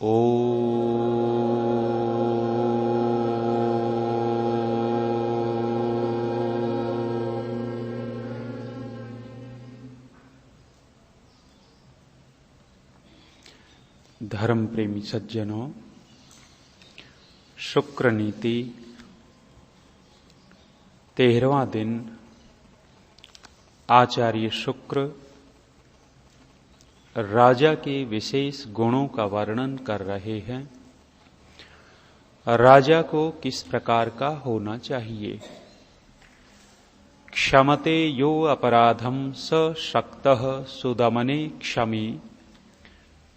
ओ धर्म प्रेमी सज्जनों, शुक्र नीति 13वां दिन। आचार्य शुक्र राजा के विशेष गुणों का वर्णन कर रहे हैं। राजा को किस प्रकार का होना चाहिए। क्षमते यो अपराधम स शक्तः सुदमने क्षमी,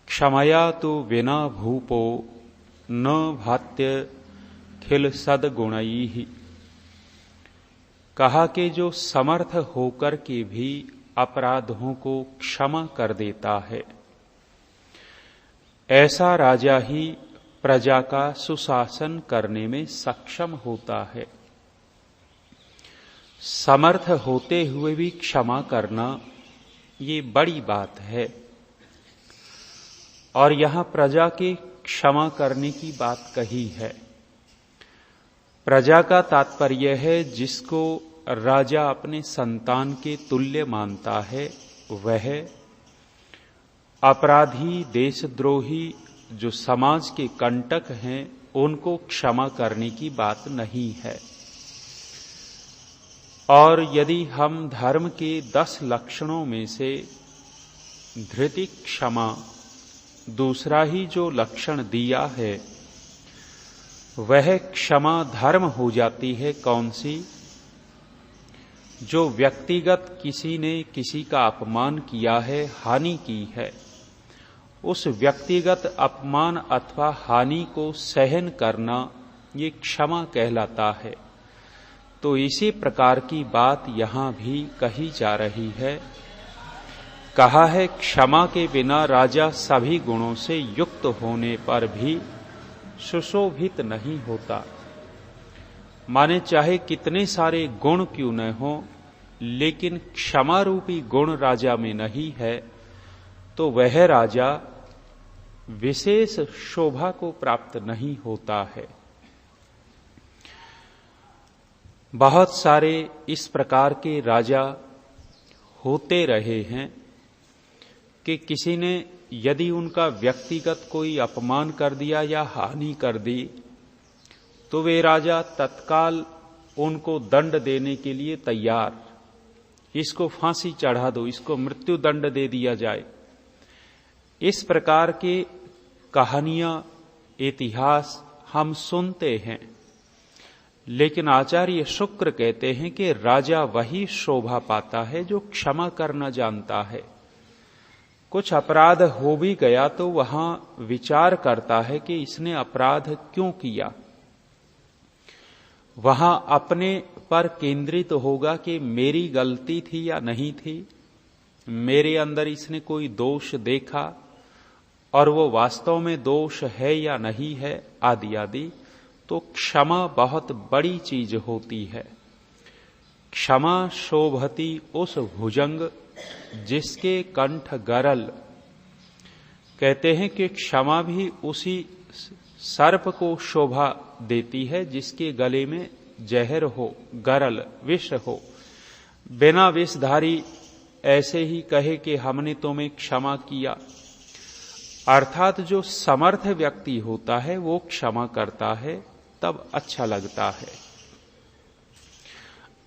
क्षमया तो विना भूपो न भात्य खिल सद्गुणैः। कहा कि जो समर्थ होकर के भी अपराधों को क्षमा कर देता है, ऐसा राजा ही प्रजा का सुशासन करने में सक्षम होता है। समर्थ होते हुए भी क्षमा करना ये बड़ी बात है। और यहां प्रजा के क्षमा करने की बात कही है। प्रजा का तात्पर्य है जिसको राजा अपने संतान के तुल्य मानता है, वह अपराधी, देशद्रोही, जो समाज के कंटक हैं, उनको क्षमा करने की बात नहीं है। और यदि हम धर्म के 10 लक्षणों में से धृति, क्षमा, दूसरा ही जो लक्षण दिया है वह क्षमा धर्म हो जाती है। कौन सी? जो व्यक्तिगत किसी ने किसी का अपमान किया है, हानि की है, उस व्यक्तिगत अपमान अथवा हानि को सहन करना ये क्षमा कहलाता है। तो इसी प्रकार की बात यहां भी कही जा रही है। कहा है क्षमा के बिना राजा सभी गुणों से युक्त होने पर भी सुशोभित नहीं होता। माने चाहे कितने सारे गुण क्यों न हो, लेकिन क्षमा रूपी गुण राजा में नहीं है तो वह राजा विशेष शोभा को प्राप्त नहीं होता है। बहुत सारे इस प्रकार के राजा होते रहे हैं कि किसी ने यदि उनका व्यक्तिगत कोई अपमान कर दिया या हानि कर दी तो वे राजा तत्काल उनको दंड देने के लिए तैयार, इसको फांसी चढ़ा दो, इसको मृत्यु दंड दे दिया जाए। इस प्रकार के कहानियां, इतिहास हम सुनते हैं। लेकिन आचार्य शुक्र कहते हैं कि राजा वही शोभा पाता है जो क्षमा करना जानता है। कुछ अपराध हो भी गया तो वहां विचार करता है कि इसने अपराध क्यों किया। वहां अपने पर केंद्रित होगा कि मेरी गलती थी या नहीं थी, मेरे अंदर इसने कोई दोष देखा और वो वास्तव में दोष है या नहीं है, आदि आदि। तो क्षमा बहुत बड़ी चीज होती है। क्षमा शोभती उस भुजंग जिसके कंठ गरल। कहते हैं कि क्षमा भी उसी सर्प को शोभा देती है जिसके गले में जहर हो, गरल, विष हो। बिना विषधारी ऐसे ही कहे कि हमने तुम्हें क्षमा किया, अर्थात जो समर्थ व्यक्ति होता है वो क्षमा करता है, तब अच्छा लगता है।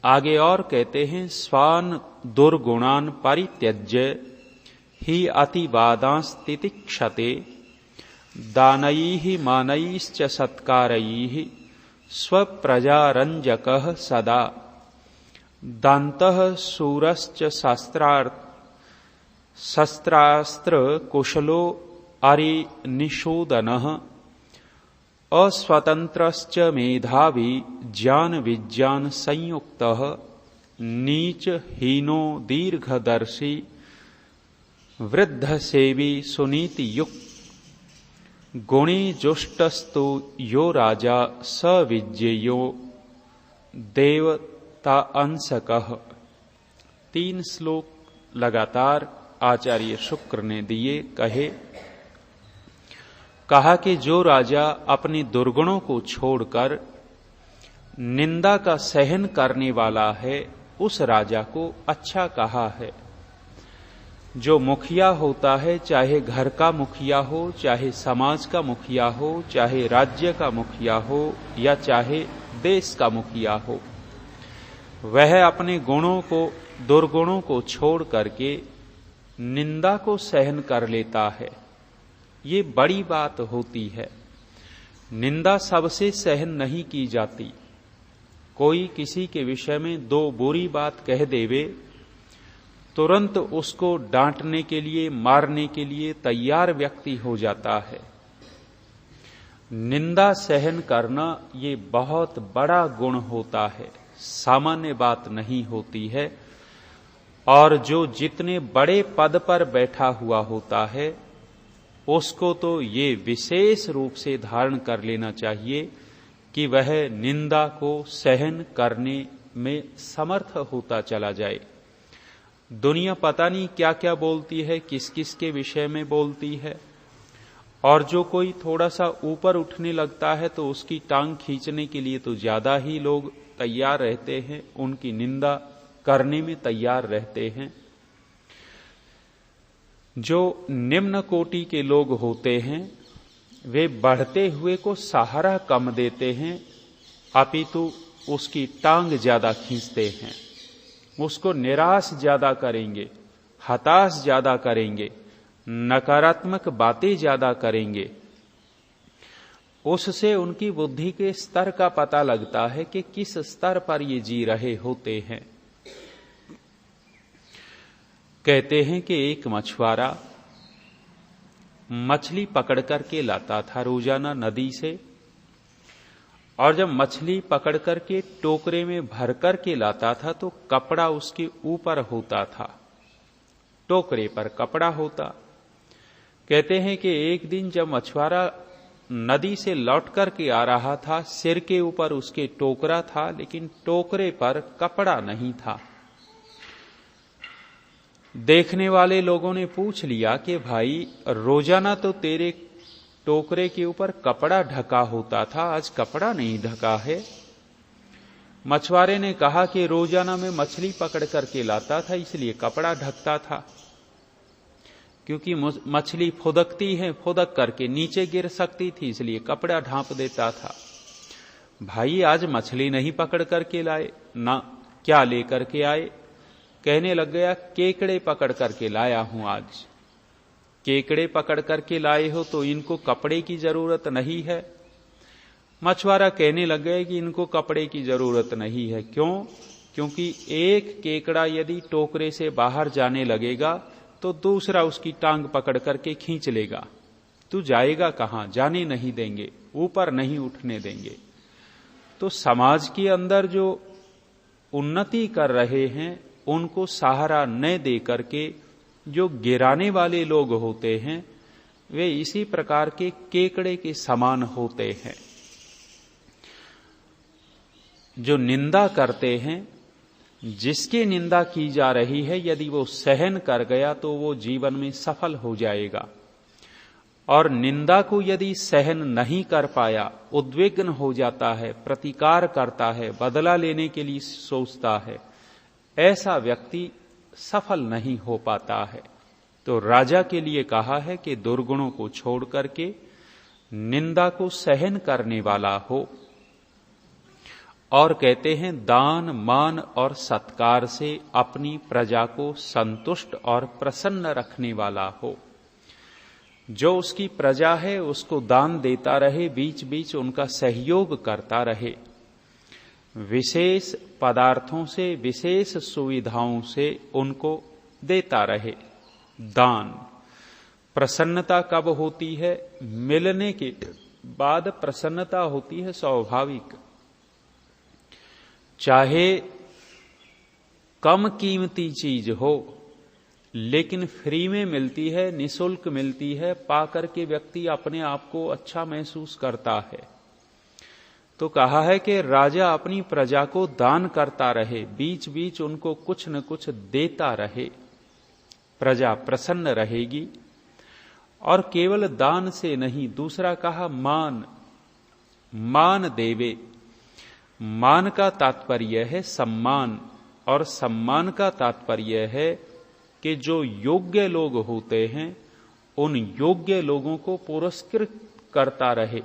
आगे और कहते हैं स्वान दुर्गुणान परित्यज्य ही अतिवादांस्तितिक्षते दानैः मानैश्च सत्कारैः स्वप्रजारंजकः सदा दान्तः शूरश्च शस्त्रास्त्र कुशलो अरिनिषूदनः अस्वतंत्रश्च मेधावी ज्ञान विज्ञान संयुक्तः नीच हीनो दीर्घदर्शी वृद्ध सेवी सुनीति युक्त गुणी जुष्टस्तु यो राजा स विज्ञेयो देवता अंशकः। 3 श्लोक लगातार आचार्य शुक्र ने दिए। कहे कहा कि जो राजा अपने दुर्गुणों को छोड़कर निंदा का सहन करने वाला है, उस राजा को अच्छा कहा है। जो मुखिया होता है, चाहे घर का मुखिया हो, चाहे समाज का मुखिया हो, चाहे राज्य का मुखिया हो, या चाहे देश का मुखिया हो, वह अपने गुणों को, दुर्गुणों को छोड़ करके निंदा को सहन कर लेता है। ये बड़ी बात होती है। निंदा सबसे सहन नहीं की जाती। कोई किसी के विषय में दो बुरी बात कह देवे, तुरंत उसको डांटने के लिए, मारने के लिए तैयार व्यक्ति हो जाता है। निंदा सहन करना ये बहुत बड़ा गुण होता है, सामान्य बात नहीं होती है। और जो जितने बड़े पद पर बैठा हुआ होता है, उसको तो ये विशेष रूप से धारण कर लेना चाहिए कि वह निंदा को सहन करने में समर्थ होता चला जाए। दुनिया पता नहीं क्या क्या बोलती है, किस किस के विषय में बोलती है, और जो कोई थोड़ा सा ऊपर उठने लगता है तो उसकी टांग खींचने के लिए तो ज्यादा ही लोग तैयार रहते हैं, उनकी निंदा करने में तैयार रहते हैं। जो निम्न कोटि के लोग होते हैं, वे बढ़ते हुए को सहारा कम देते हैं, अपितु उसकी टांग ज्यादा खींचते हैं, उसको निराश ज्यादा करेंगे, हताश ज्यादा करेंगे, नकारात्मक बातें ज्यादा करेंगे। उससे उनकी बुद्धि के स्तर का पता लगता है कि किस स्तर पर ये जी रहे होते हैं। कहते हैं कि एक मछुआरा मछली पकड़ करके लाता था रोजाना नदी से, और जब मछली पकड़ करके टोकरे में भर करके लाता था तो कपड़ा उसके ऊपर होता था, टोकरे पर कपड़ा होता। कहते हैं कि एक दिन जब मछुआरा नदी से लौट करके आ रहा था, सिर के ऊपर उसके टोकरा था, लेकिन टोकरे पर कपड़ा नहीं था। देखने वाले लोगों ने पूछ लिया कि भाई, रोजाना तो तेरे टोकरे के ऊपर कपड़ा ढका होता था, आज कपड़ा नहीं ढका है। मछुआरे ने कहा कि रोजाना मैं मछली पकड़ करके लाता था, इसलिए कपड़ा ढकता था, क्योंकि मछली फुदकती है, फुदक करके नीचे गिर सकती थी, इसलिए कपड़ा ढांप देता था। भाई, आज मछली नहीं पकड़ करके लाए ना, क्या लेकर के आए? कहने लग गया, केकड़े पकड़ करके लाया हूं आज। केकड़े पकड़ करके लाए हो तो इनको कपड़े की जरूरत नहीं है। मछुआरा कहने लग गया कि इनको कपड़े की जरूरत नहीं है। क्यों? क्योंकि एक केकड़ा यदि टोकरे से बाहर जाने लगेगा तो दूसरा उसकी टांग पकड़ करके खींच लेगा। तू जाएगा कहां? जाने नहीं देंगे, ऊपर नहीं उठने देंगे। तो समाज के अंदर जो उन्नति कर रहे हैं, उनको सहारा न दे करके जो गिराने वाले लोग होते हैं, वे इसी प्रकार के केकड़े के समान होते हैं। जो निंदा करते हैं, जिसकी निंदा की जा रही है, यदि वो सहन कर गया तो वो जीवन में सफल हो जाएगा। और निंदा को यदि सहन नहीं कर पाया, उद्विग्न हो जाता है, प्रतिकार करता है, बदला लेने के लिए सोचता है, ऐसा व्यक्ति सफल नहीं हो पाता है। तो राजा के लिए कहा है कि दुर्गुणों को छोड़ करके निंदा को सहन करने वाला हो, और कहते हैं दान, मान और सत्कार से अपनी प्रजा को संतुष्ट और प्रसन्न रखने वाला हो। जो उसकी प्रजा है उसको दान देता रहे, बीच बीच उनका सहयोग करता रहे, विशेष पदार्थों से, विशेष सुविधाओं से उनको देता रहे। दान। प्रसन्नता कब होती है? मिलने के बाद प्रसन्नता होती है स्वाभाविक। चाहे कम कीमती चीज हो, लेकिन फ्री में मिलती है, निःशुल्क मिलती है, पाकर के व्यक्ति अपने आप को अच्छा महसूस करता है। तो कहा है कि राजा अपनी प्रजा को दान करता रहे, बीच बीच उनको कुछ न कुछ देता रहे, प्रजा प्रसन्न रहेगी। और केवल दान से नहीं, दूसरा कहा मान, मान देवे। मान का तात्पर्य है सम्मान, और सम्मान का तात्पर्य है कि जो योग्य लोग होते हैं उन योग्य लोगों को पुरस्कृत करता रहे।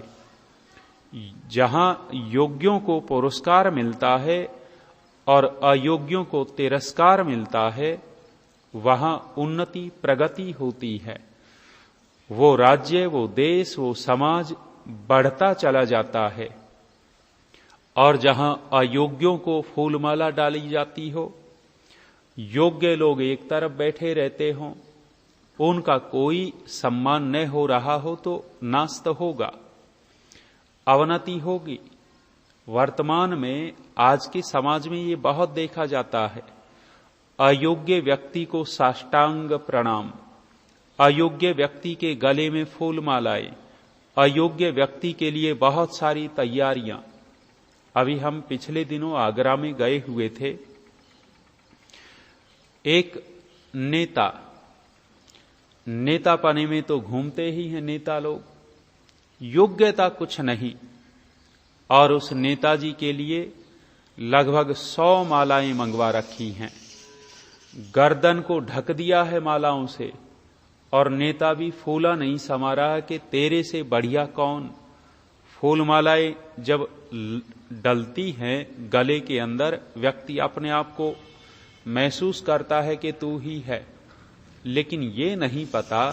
जहां योग्यों को पुरस्कार मिलता है और अयोग्यों को तिरस्कार मिलता है, वहां उन्नति प्रगति होती है। वो राज्य, वो देश, वो समाज बढ़ता चला जाता है। और जहां अयोग्यों को फूलमाला डाली जाती हो, योग्य लोग एक तरफ बैठे रहते हों, उनका कोई सम्मान न हो रहा हो, तो नाश तो होगा, अवनति होगी। वर्तमान में आज के समाज में ये बहुत देखा जाता है। अयोग्य व्यक्ति को साष्टांग प्रणाम, अयोग्य व्यक्ति के गले में फूल मालाएं, अयोग्य व्यक्ति के लिए बहुत सारी तैयारियां। अभी हम पिछले दिनों आगरा में गए हुए थे। एक नेता पने में तो घूमते ही हैं नेता लोग, योग्यता कुछ नहीं, और उस नेताजी के लिए लगभग 100 मालाएं मंगवा रखी हैं, गर्दन को ढक दिया है मालाओं से, और नेता भी फूला नहीं समा रहा कि तेरे से बढ़िया कौन। फूल मालाएं जब डलती हैं गले के अंदर, व्यक्ति अपने आप को महसूस करता है कि तू ही है, लेकिन ये नहीं पता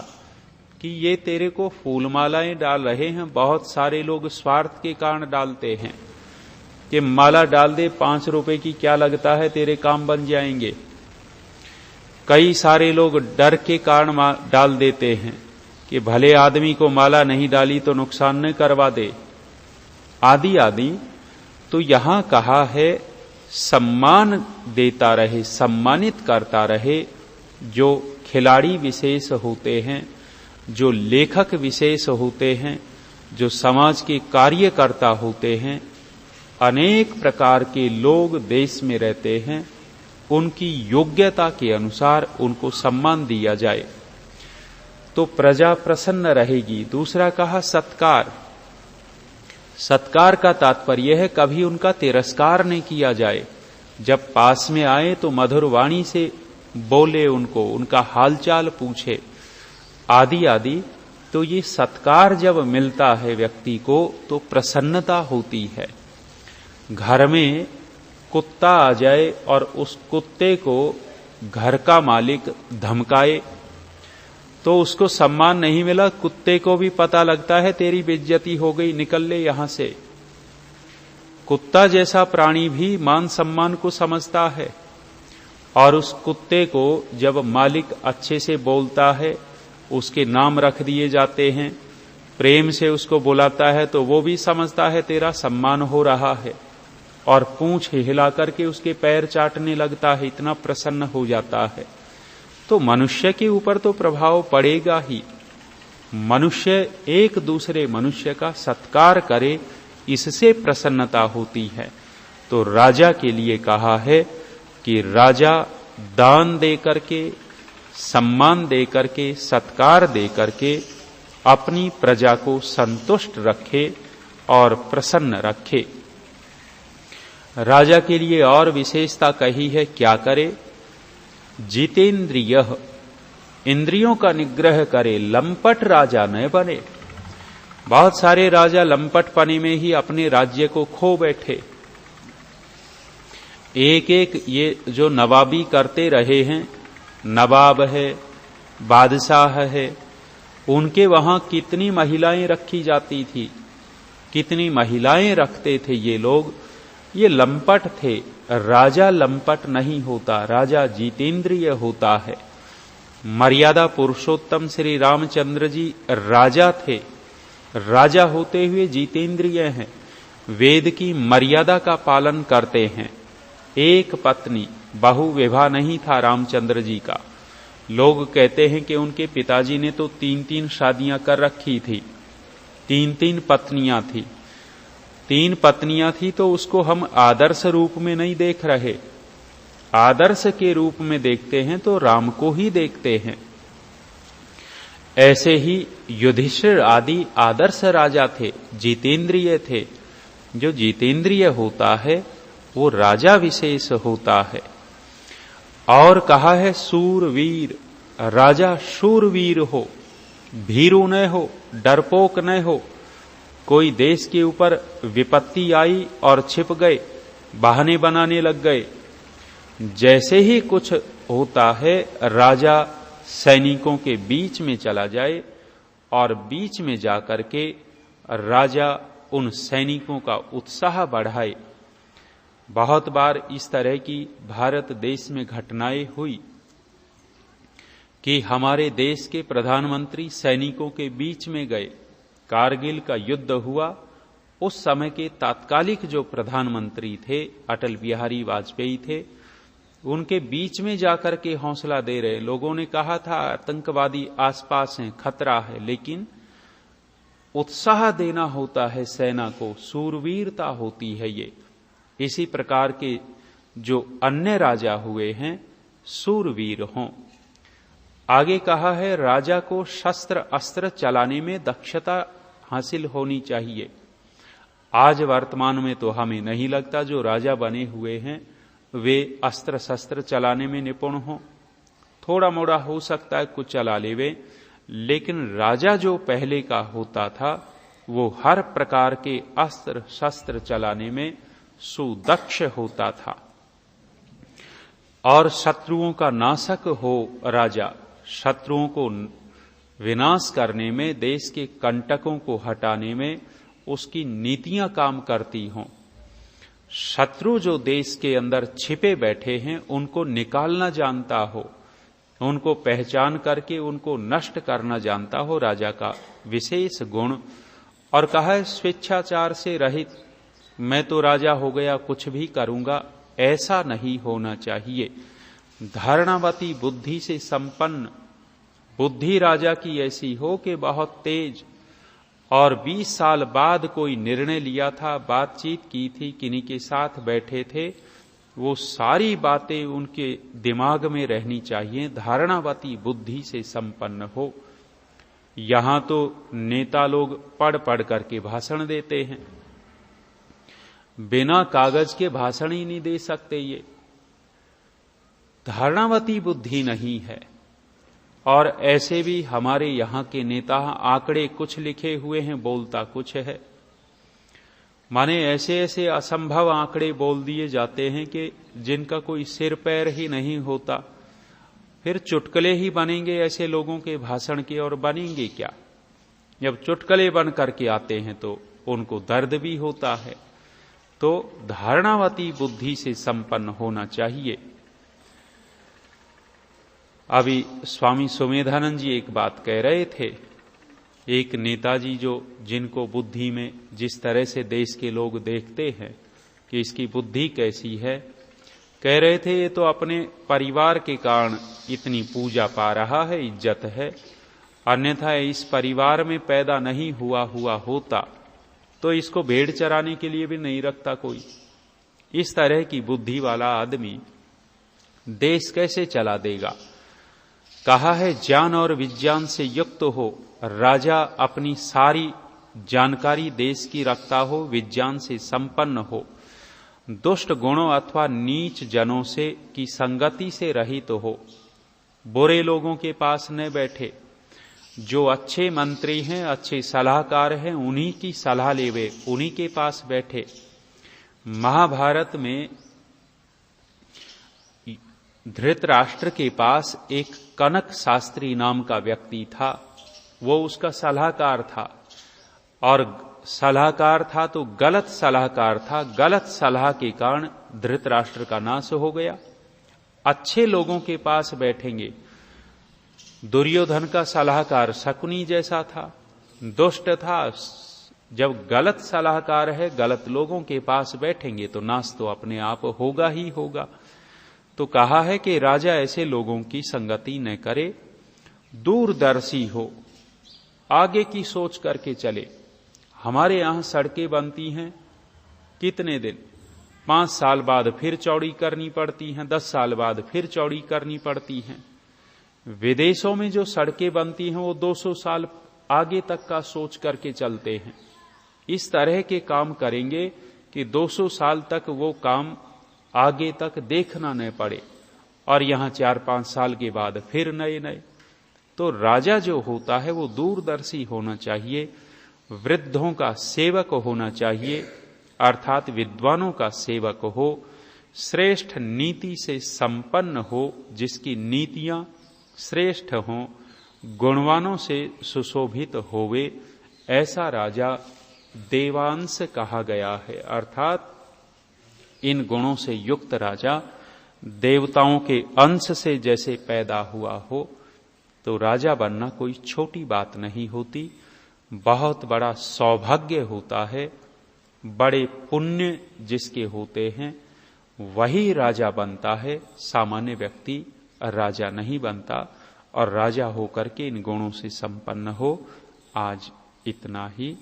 कि ये तेरे को फूलमालाएं डाल रहे हैं। बहुत सारे लोग स्वार्थ के कारण डालते हैं कि माला डाल दे, 5 रुपए की क्या लगता है, तेरे काम बन जाएंगे। कई सारे लोग डर के कारण डाल देते हैं कि भले आदमी को माला नहीं डाली तो नुकसान न करवा दे, आदि आदि। तो यहां कहा है सम्मान देता रहे, सम्मानित करता रहे। जो खिलाड़ी विशेष होते हैं, जो लेखक विशेष होते हैं, जो समाज के कार्यकर्ता होते हैं, अनेक प्रकार के लोग देश में रहते हैं, उनकी योग्यता के अनुसार उनको सम्मान दिया जाए तो प्रजा प्रसन्न रहेगी। दूसरा कहा सत्कार। सत्कार का तात्पर्य है कभी उनका तिरस्कार नहीं किया जाए। जब पास में आए तो मधुर वाणी से बोले, उनको उनका हालचाल पूछे, आदि आदि। तो ये सत्कार जब मिलता है व्यक्ति को तो प्रसन्नता होती है। घर में कुत्ता आ जाए और उस कुत्ते को घर का मालिक धमकाए तो उसको सम्मान नहीं मिला, कुत्ते को भी पता लगता है तेरी बेइज्जती हो गई, निकल ले यहां से। कुत्ता जैसा प्राणी भी मान सम्मान को समझता है, और उस कुत्ते को जब मालिक अच्छे से बोलता है, उसके नाम रख दिए जाते हैं, प्रेम से उसको बुलाता है, तो वो भी समझता है तेरा सम्मान हो रहा है, और पूंछ हिला करके उसके पैर चाटने लगता है, इतना प्रसन्न हो जाता है। तो मनुष्य के ऊपर तो प्रभाव पड़ेगा ही। मनुष्य एक दूसरे मनुष्य का सत्कार करे, इससे प्रसन्नता होती है। तो राजा के लिए कहा है कि राजा दान दे करके, सम्मान दे करके, सत्कार दे करके अपनी प्रजा को संतुष्ट रखे और प्रसन्न रखे। राजा के लिए और विशेषता कही है, क्या करे? जितेंद्रिय, इंद्रियों का निग्रह करे, लंपट राजा न बने। बहुत सारे राजा लंपटपने में ही अपने राज्य को खो बैठे। एक एक ये जो नवाबी करते रहे हैं, नवाब है, बादशाह है, उनके वहां कितनी महिलाएं रखी जाती थी, कितनी महिलाएं रखते थे ये लोग। ये लंपट थे। राजा लंपट नहीं होता, राजा जितेंद्रिय होता है। मर्यादा पुरुषोत्तम श्री रामचंद्र जी राजा थे, राजा होते हुए जितेंद्रिय हैं, वेद की मर्यादा का पालन करते हैं। एक पत्नी, बहु विवाह नहीं था रामचंद्र जी का। लोग कहते हैं कि उनके पिताजी ने तो 3-3 शादियां कर रखी थी, 3-3 पत्नियां थी। 3 पत्नियां थी तो उसको हम आदर्श रूप में नहीं देख रहे, आदर्श के रूप में देखते हैं तो राम को ही देखते हैं। ऐसे ही युधिष्ठिर आदि आदर्श राजा थे, जितेंद्रिय थे। जो जितेंद्रिय होता है वो राजा विशेष होता है। और कहा है सूरवीर, राजा शूरवीर हो, भीरू न हो, डरपोक न हो। कोई देश के ऊपर विपत्ति आई और छिप गए, बहाने बनाने लग गए। जैसे ही कुछ होता है राजा सैनिकों के बीच में चला जाए और बीच में जाकर के राजा उन सैनिकों का उत्साह बढ़ाए। बहुत बार इस तरह की भारत देश में घटनाएं हुई कि हमारे देश के प्रधानमंत्री सैनिकों के बीच में गए। कारगिल का युद्ध हुआ, उस समय के तात्कालिक जो प्रधानमंत्री थे अटल बिहारी वाजपेयी थे, उनके बीच में जाकर के हौसला दे रहे। लोगों ने कहा था आतंकवादी आसपास हैं, खतरा है, लेकिन उत्साह देना होता है सेना को, सूरवीरता होती है ये। इसी प्रकार के जो अन्य राजा हुए हैं सूरवीर हों। आगे कहा है राजा को शस्त्र अस्त्र चलाने में दक्षता हासिल होनी चाहिए। आज वर्तमान में तो हमें नहीं लगता जो राजा बने हुए हैं वे अस्त्र शस्त्र चलाने में निपुण हों। थोड़ा मोड़ा हो सकता है कुछ चला लेवे, लेकिन राजा जो पहले का होता था वो हर प्रकार के अस्त्र शस्त्र चलाने में सुदक्ष होता था। और शत्रुओं का नाशक हो राजा, शत्रुओं को विनाश करने में, देश के कंटकों को हटाने में उसकी नीतियां काम करती हों। शत्रु जो देश के अंदर छिपे बैठे हैं उनको निकालना जानता हो, उनको पहचान करके उनको नष्ट करना जानता हो, राजा का विशेष गुण। और कहा है स्वेच्छाचार से रहित, मैं तो राजा हो गया कुछ भी करूंगा, ऐसा नहीं होना चाहिए। धारणावती बुद्धि से संपन्न बुद्धि राजा की ऐसी हो कि बहुत तेज, और 20 साल बाद कोई निर्णय लिया था, बातचीत की थी, किन्हीं के साथ बैठे थे, वो सारी बातें उनके दिमाग में रहनी चाहिए। धारणावती बुद्धि से संपन्न हो। यहां तो नेता लोग पढ़ पढ़ करके भाषण देते हैं, बिना कागज के भाषण ही नहीं दे सकते। ये धारणावती बुद्धि नहीं है। और ऐसे भी हमारे यहां के नेता आंकड़े कुछ लिखे हुए हैं, बोलता कुछ है। माने ऐसे ऐसे असंभव आंकड़े बोल दिए जाते हैं कि जिनका कोई सिर पैर ही नहीं होता। फिर चुटकुले ही बनेंगे ऐसे लोगों के भाषण के, और बनेंगे क्या? जब चुटकुले बन करके आते हैं तो उनको दर्द भी होता है। तो धारणावती बुद्धि से संपन्न होना चाहिए। अभी स्वामी सुमेधानंद जी एक बात कह रहे थे। एक नेताजी जो जिनको बुद्धि में जिस तरह से देश के लोग देखते हैं कि इसकी बुद्धि कैसी है, कह रहे थे ये तो अपने परिवार के कारण इतनी पूजा पा रहा है, इज्जत है, अन्यथा इस परिवार में पैदा नहीं हुआ होता तो इसको भेड़ चराने के लिए भी नहीं रखता कोई। इस तरह की बुद्धि वाला आदमी देश कैसे चला देगा? कहा है ज्ञान और विज्ञान से युक्त हो, राजा अपनी सारी जानकारी देश की रखता हो, विज्ञान से संपन्न हो, दुष्ट गुणों अथवा नीच जनों से की संगति से रहित हो, बुरे लोगों के पास न बैठे, जो अच्छे मंत्री हैं, अच्छे सलाहकार हैं, उन्हीं की सलाह लेवे, उन्हीं के पास बैठे। महाभारत में धृतराष्ट्र के पास एक कनक शास्त्री नाम का व्यक्ति था, वो उसका सलाहकार था। और सलाहकार था तो गलत सलाहकार था, गलत सलाह के कारण धृतराष्ट्र का नाश हो गया। अच्छे लोगों के पास बैठेंगे। दुर्योधन का सलाहकार शकुनी जैसा था, दुष्ट था। जब गलत सलाहकार है, गलत लोगों के पास बैठेंगे तो नाश तो अपने आप होगा ही होगा। तो कहा है कि राजा ऐसे लोगों की संगति न करे, दूरदर्शी हो, आगे की सोच करके चले। हमारे यहां सड़कें बनती हैं कितने दिन, 5 साल बाद फिर चौड़ी करनी पड़ती हैं, 10 साल बाद फिर चौड़ी करनी पड़ती हैं। विदेशों में जो सड़कें बनती हैं वो 200 साल आगे तक का सोच करके चलते हैं। इस तरह के काम करेंगे कि 200 साल तक वो काम आगे तक देखना न पड़े, और यहां 4-5 साल के बाद फिर नए नए। तो राजा जो होता है वो दूरदर्शी होना चाहिए, वृद्धों का सेवक होना चाहिए, अर्थात विद्वानों का सेवक हो, श्रेष्ठ नीति से संपन्न हो, जिसकी नीतियां श्रेष्ठ हों, गुणवानों से सुशोभित होवे, ऐसा राजा देवांश कहा गया है। अर्थात इन गुणों से युक्त राजा देवताओं के अंश से जैसे पैदा हुआ हो, तो राजा बनना कोई छोटी बात नहीं होती, बहुत बड़ा सौभाग्य होता है। बड़े पुण्य जिसके होते हैं वही राजा बनता है, सामान्य व्यक्ति राजा नहीं बनता। और राजा होकर के इन गुणों से संपन्न हो। आज इतना ही।